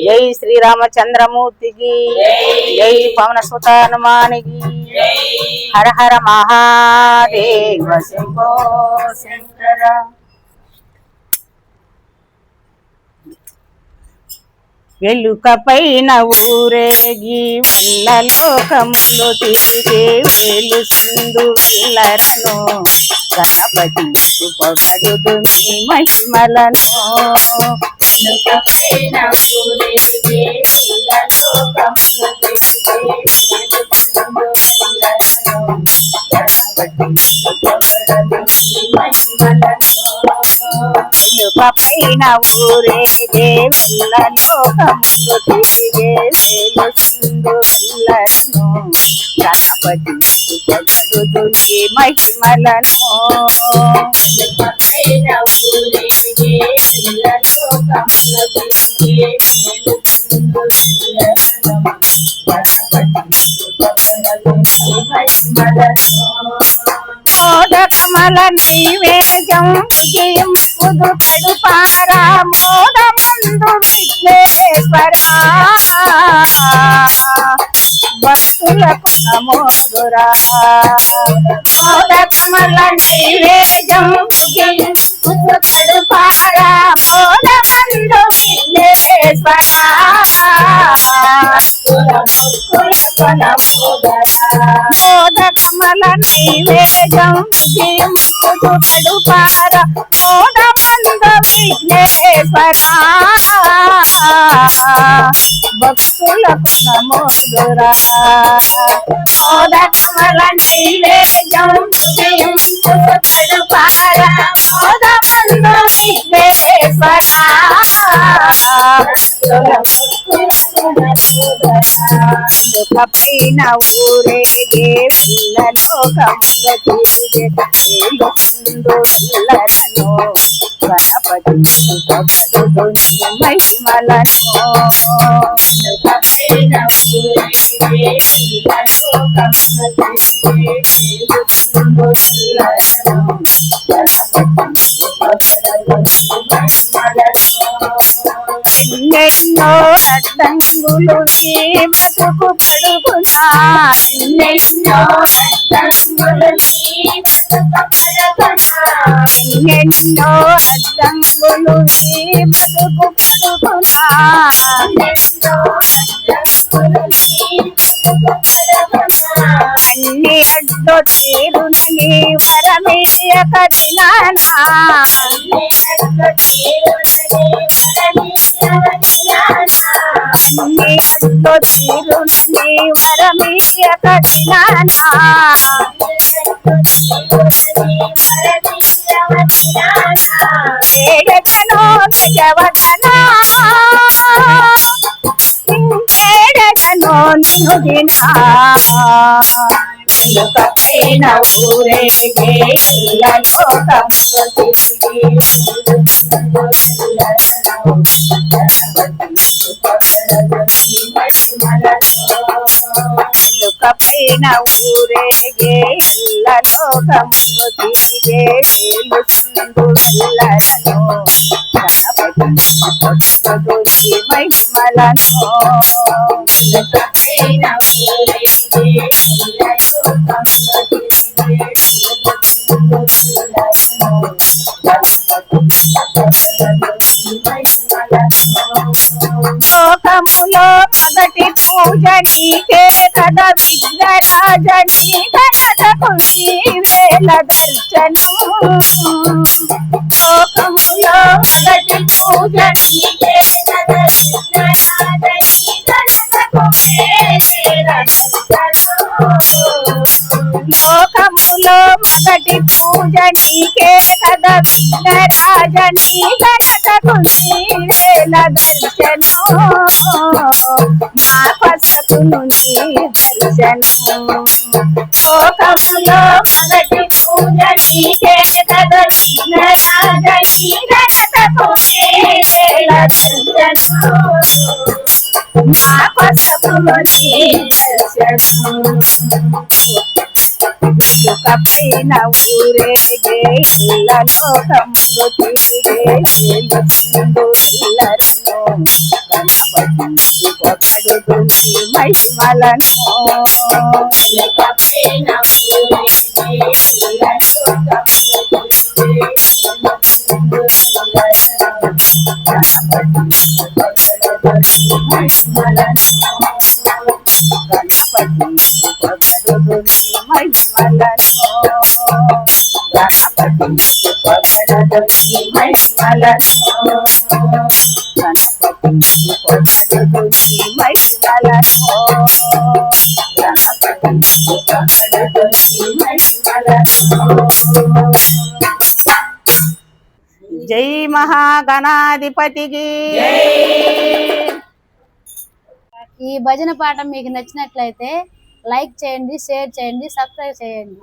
జై శ్రీరామచంద్రమూర్తికి జై పవన సుత హనుమానికి హర హర మహాదేవ శంభో శంకర. వెలుక పైన ఊరేగి వల్ల లోకములు తిరిగే వేలు సింధు వెళ్ళరను గణపతి పొగడుదు నీ మహిమలను. వెలుక పైన ఊరేగి వల్ల లోకములు తిరిగే వేలు సింధు వెళ్ళరను గణపతి పొగడుదు నీ మహిమలను. వెలుక పైన ఊరేగే వెళ్ళ లోకములు తిరిగే వేలు సింధు వెళ్ళరను గణపతి పొగడుదు నీ మహిమలను. వెలుక పైన ఊరేగే వెళ్ళ లోకములు తిరిగే వేలు సింధు వెళ్ళరను గణపతి పొగడుదు నీ మహిమలను. మోదకమల నైవేద్యం ముగింపుదు కడుపారా మోదమందు విఘ్నేశ్వరా భక్తులకు నమోదురా. మోదకమల నైవేద్యం ముగింపుదు కడుపారా మోదమందు విఘ్నేశ్వరా మోదకమల నైవేద్యం ముగింపుదు కడుపార మోదమందు విఘ్నేశ్వరా భక్తులకు నమోదురా. మోదకమల నైవేద్యం ముగింపుదు కడుపార మోదమందు విఘ్నేశ్వరా వెలుక పైన ఊరేగే వెళ్ళ లోకములు తిరిగే వేలు సింధు వెళ్ళరను గణపతి పొగడుదు నీ మహిమలను. వెలుక పైన ఊరేగే వెళ్ళ లోకములు తిరిగే వేలు సింధు వెళ్ళరను గణపతి పొగడుదు నీ మహిమలను. ఎన్నెన్నో అడ్డంగులు నీ బతుకు పడుకున్నా ఎన్నెన్నో అడ్డంగులు నీ బతుకు పడుకున్నా ఎన్నెన్నో అడ్డంగులు నీ బతుకు పడుకున్నా ఎన్నెన్నో అడ్డంగులు నీ బతుకు పడుకున్నా అన్ని అడ్డు తీరునని వరమీయ కదినానా అన్ని అడ్డు తీరునని అన్ని అడ్డు తీరునని వరమీయ కదినానా వేడకనో గజవదనా ఇంకేడకనో నిన్ను దినా. వెలుక పైన ఊరేగే వెళ్ళ లోకములు తిరిగే వేలు సింధు వెళ్ళరను గణపతి పొగడుదు నీ మహిమలను. వెలుక పైన ఊరేగే వెళ్ళ లోకములు తిరిగే వేలు సింధు వెళ్ళరను గణపతి పొగడుదు నీ మహిమలను. వెలుక పైన ఊరేగే వెళ్ళ లోకములు తిరిగే వేలు సింధు వెళ్ళరను గణపతి పొగడుదు నీ మహిమలను. లోకములో మొదటి పూజ నీకే కదా విఘ్నరాజ నీ ఘనతకు నీవేల దర్శనం. లోకములో మొదటి పూజ నీకే కదా విఘ్నరాజ నీ ఘనతకు నీవేల దర్శనం. లోకములో మొదటి పూజ నీకే కదా విఘ్నరాజ నీ ఘనతకు నీవేల దర్శనం. మా పసకును నీ దర్శనం. లోకములో మొదటి పూజ నీకే కదా విఘ్నరాజ నీ ఘనతకు నీవేల దర్శనం. మా పసకును నీ దర్శనం. వెలుక పైన ఊరేగే వెళ్ళ లోకములు తిరిగే వేలు సింధు వెళ్ళరను గణపతి పొగడుదు నీ మహిమలను జై మహాగణాధిపతికి. ఈ భజన పాఠం మీకు నచ్చినట్లయితే లైక్ చేయండి, షేర్ చేయండి, సబ్స్క్రైబ్ చేయండి.